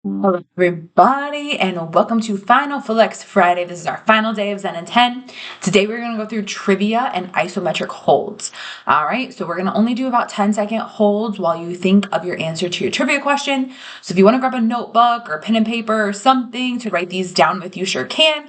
Hello, everybody, and welcome to Final Flex Friday. This is our final day of Zen and 10. Today, we're going to go through trivia and isometric holds. All right, so we're going to only do about 10-second holds while you think of your answer to your trivia question. So if you want to grab a notebook or pen and paper or something to write these down with, you sure can.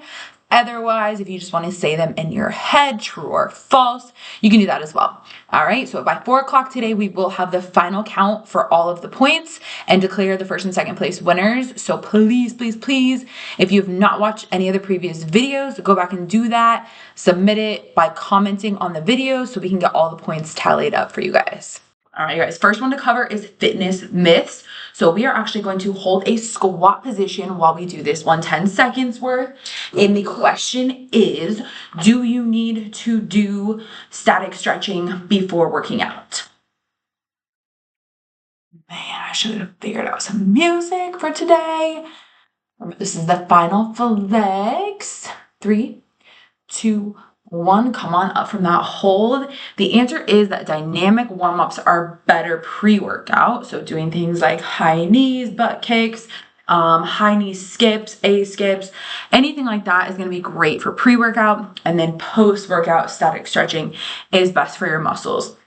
Otherwise, if you just want to say them in your head, true or false, you can do that as well. All right, so by 4 o'clock today, we will have the final count for all of the points and declare the first and second place winners. So please, please, please, if you have not watched any of the previous videos, go back and do that. Submit it by commenting on the video so we can get all the points tallied up for you guys. All right, guys, first one to cover is fitness myths. So we are actually going to hold a squat position while we do this one, 10 seconds worth. And the question is, do you need to do static stretching before working out? Man, I should have figured out some music for today. This is the final flex. 3, 2, 1. Come on up from that hold. The answer is that dynamic warm-ups are better pre-workout. So doing things like high knees, butt kicks, high knee skips, A skips, anything like that is going to be great for pre-workout. And then post-workout static stretching is best for your muscles.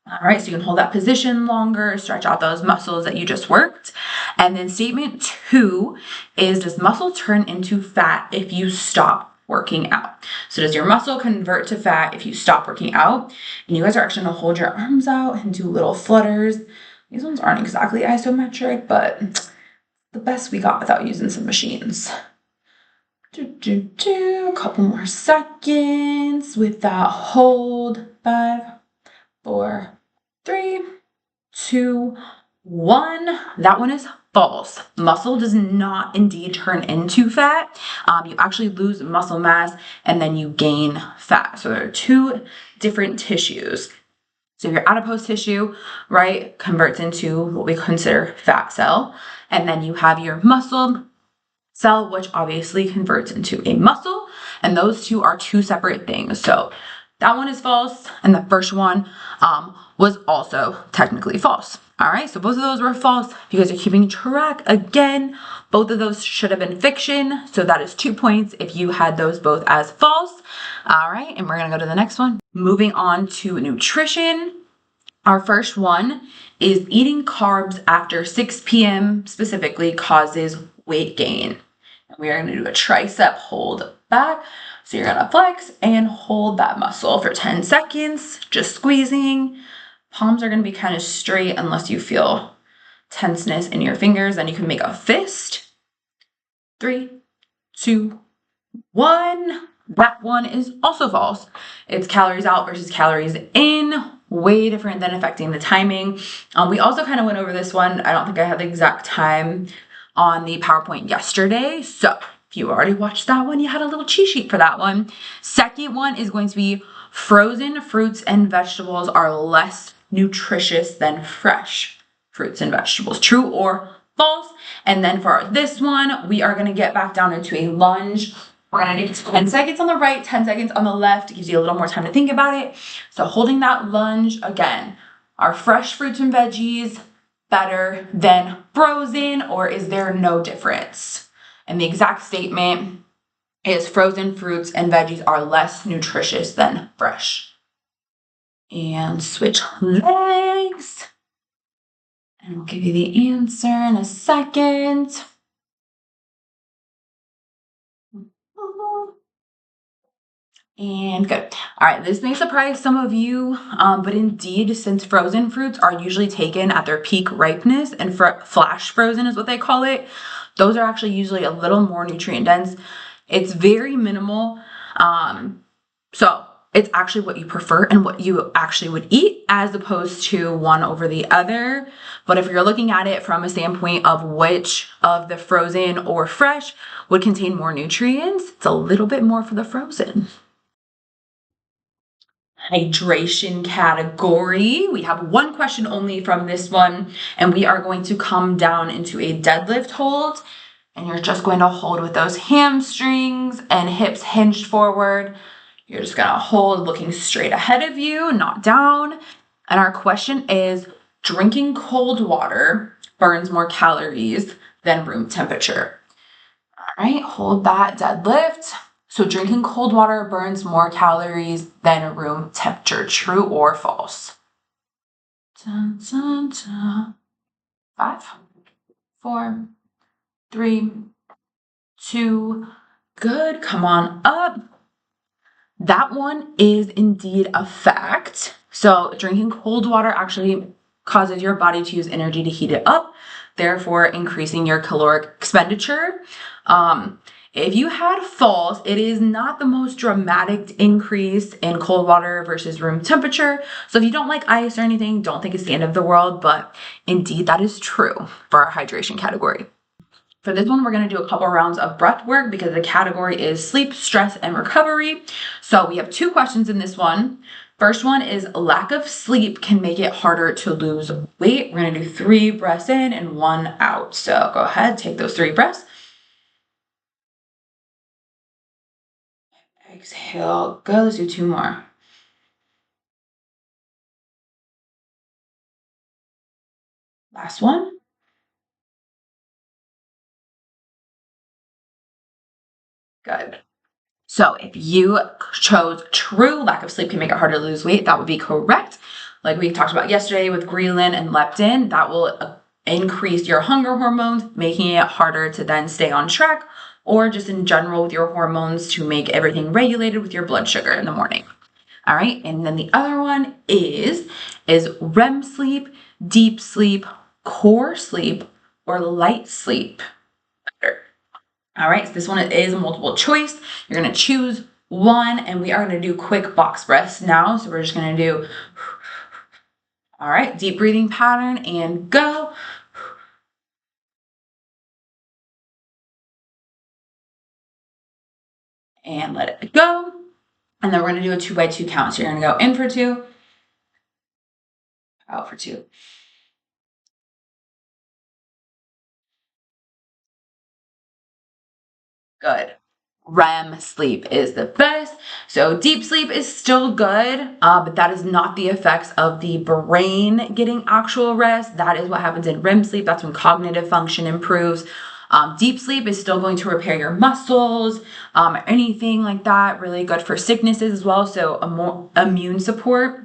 All right, so you can hold that position longer, stretch out those muscles that you just worked. And then statement 2 is, does muscle turn into fat if you stop working out? So does your muscle convert to fat if you stop working out? And you guys are actually going to hold your arms out and do little flutters. These ones aren't exactly isometric, but the best we got without using some machines. A couple more seconds with that hold. 5, 4, 3, 2, 1. That one is false. Muscle does not indeed turn into fat. You actually lose muscle mass and then you gain fat. So there are two different tissues. So your adipose tissue, right, converts into what we consider fat cell. And then you have your muscle cell, which obviously converts into a muscle. And those two are two separate things. So that one is false, and the first one was also technically false. All right, so both of those were false. If you guys are keeping track, again, both of those should have been fiction. So that is 2 points if you had those both as false. All right, and we're gonna go to the next one. Moving on to nutrition. Our first one is eating carbs after 6 p.m. specifically causes weight gain. And we are gonna do a tricep hold back. So you're gonna flex and hold that muscle for 10 seconds, just squeezing. Palms are gonna be kind of straight unless you feel tenseness in your fingers. Then you can make a fist. 3, 2, 1. That one is also false. It's calories out versus calories in. Way different than affecting the timing. We also kind of went over this one. I don't think I had the exact time on the PowerPoint yesterday. So if you already watched that one, you had a little cheat sheet for that one. Second one is going to be frozen fruits and vegetables are less nutritious than fresh fruits and vegetables. True or false? And then for this one, we are going to get back down into a lunge. We're going to do 10 seconds on the right, 10 seconds on the left. It gives you a little more time to think about it. So holding that lunge, again, are fresh fruits and veggies better than frozen, or is there no difference? And the exact statement is frozen fruits and veggies are less nutritious than fresh. And switch legs. And I'll give you the answer in a second. And good. All right, this may surprise some of you, but indeed, since frozen fruits are usually taken at their peak ripeness, and flash frozen is what they call it, those are actually usually a little more nutrient dense. It's very minimal. So it's actually what you prefer and what you actually would eat as opposed to one over the other. But if you're looking at it from a standpoint of which of the frozen or fresh would contain more nutrients, it's a little bit more for the frozen. Hydration category. We have one question only from this one, and we are going to come down into a deadlift hold, and you're just going to hold with those hamstrings and hips hinged forward. You're just going to hold looking straight ahead of you, not down. And our question is, drinking cold water burns more calories than room temperature. All right, hold that deadlift. So drinking cold water burns more calories than room temperature. True or false? Dun, dun, dun. 5, 4, 3, 2. Good. Come on up. That one is indeed a fact. So drinking cold water actually causes your body to use energy to heat it up, therefore increasing your caloric expenditure. If you had false, it is not the most dramatic increase in cold water versus room temperature. So if you don't like ice or anything, don't think it's the end of the world, but indeed that is true for our hydration category. For this one, we're going to do a couple rounds of breath work because the category is sleep, stress, and recovery. So we have 2 questions in this one. First one is lack of sleep can make it harder to lose weight. We're going to do 3 breaths in and 1 out. So go ahead, take those 3 breaths. Exhale. Good. Let's do 2 more. Last one. Good. So if you chose true, lack of sleep can make it harder to lose weight, that would be correct. Like we talked about yesterday with ghrelin and leptin, that will increase your hunger hormones, making it harder to then stay on track, or just in general with your hormones to make everything regulated with your blood sugar in the morning. All right, and then the other one is REM sleep, deep sleep, core sleep, or light sleep better? All right, so this one is a multiple choice. You're gonna choose one, and we are gonna do quick box breaths now. So we're just gonna do, all right, deep breathing pattern and go. And let it go. And then we're gonna do a 2 by 2 count. So you're gonna go in for 2, out for 2. Good. REM sleep is the best. So deep sleep is still good, but that is not the effects of the brain getting actual rest. That is what happens in REM sleep. That's when cognitive function improves. Deep sleep is still going to repair your muscles, anything like that. Really good for sicknesses as well. So a more immune support.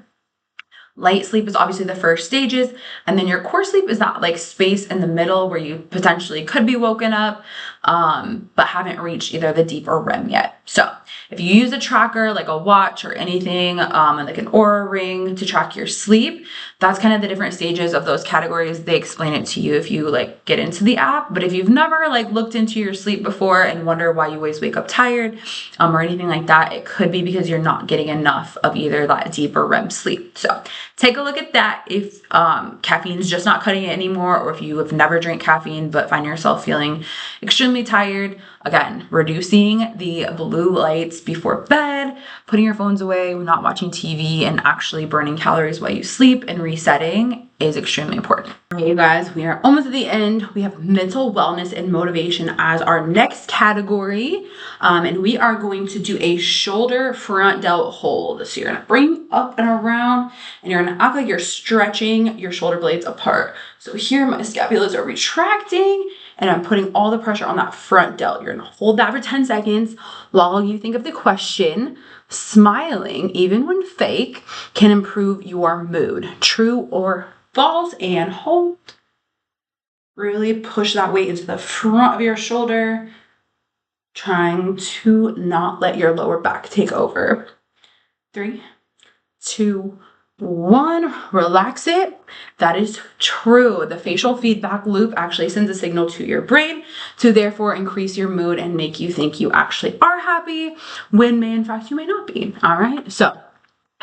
Light sleep is obviously the first stages, and then your core sleep is that like space in the middle where you potentially could be woken up, but haven't reached either the deep or REM yet. So if you use a tracker like a watch or anything, like an Aura ring to track your sleep, that's kind of the different stages of those categories. They explain it to you if you like get into the app. But if you've never like looked into your sleep before and wonder why you always wake up tired, or anything like that, it could be because you're not getting enough of either that deep or REM sleep. So take a look at that if caffeine's just not cutting it anymore, or if you have never drank caffeine but find yourself feeling extremely tired. Again, reducing the blue lights before bed, putting your phones away, not watching TV, and actually burning calories while you sleep and resetting is extremely important. All right, you guys, we are almost at the end. We have mental wellness and motivation as our next category. And we are going to do a shoulder front delt hold. So you're gonna bring up and around, and you're gonna act like you're stretching your shoulder blades apart. So here my scapulas are retracting, and I'm putting all the pressure on that front delt. You're gonna hold that for 10 seconds while you think of the question. Smiling, even when fake, can improve your mood. True or false? And hold. Really push that weight into the front of your shoulder, trying to not let your lower back take over. 3, 2, 1, relax it. That is true. The facial feedback loop actually sends a signal to your brain to therefore increase your mood and make you think you actually are happy when in fact you may not be. All right. So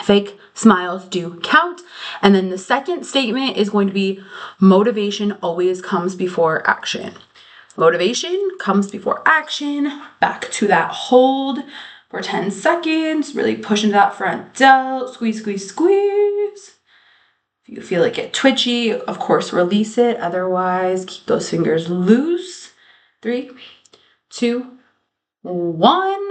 fake smiles do count. And then the second statement is going to be motivation always comes before action. Motivation comes before action. Back to that hold for 10 seconds. Really push into that front delt. Squeeze, squeeze, squeeze. If you feel like it twitchy, of course, release it. Otherwise, keep those fingers loose. 3, 2, 1.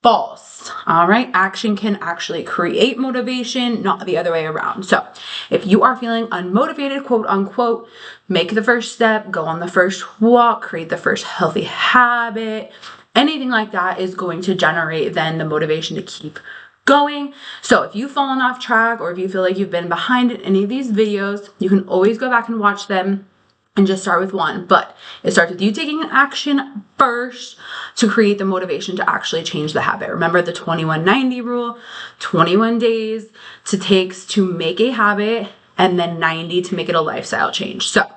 false. All right. Action can actually create motivation, not the other way around. So if you are feeling unmotivated, quote unquote, make the first step, go on the first walk, create the first healthy habit. Anything like that is going to generate then the motivation to keep going. So if you've fallen off track or if you feel like you've been behind in any of these videos, you can always go back and watch them and just start with one. But it starts with you taking action first to create the motivation to actually change the habit. Remember the 21-90 rule, 21 days takes to make a habit and then 90 to make it a lifestyle change. So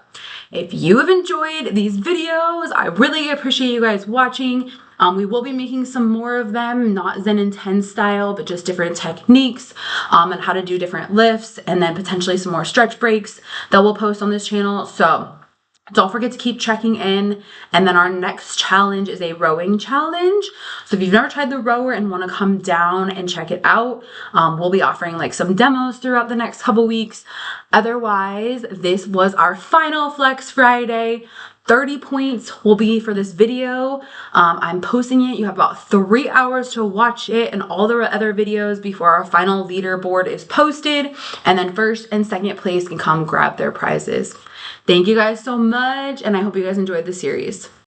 if you have enjoyed these videos, I really appreciate you guys watching. We will be making some more of them, not Zen and 10 style, but just different techniques and how to do different lifts, and then potentially some more stretch breaks that we'll post on this channel. So don't forget to keep checking in. And then our next challenge is a rowing challenge. So if you've never tried the rower and want to come down and check it out, we'll be offering like some demos throughout the next couple weeks. Otherwise, this was our final Flex Friday. 30 points will be for this video. I'm posting it. You have about 3 hours to watch it and all the other videos before our final leaderboard is posted. And then first and second place can come grab their prizes. Thank you guys so much, and I hope you guys enjoyed the series.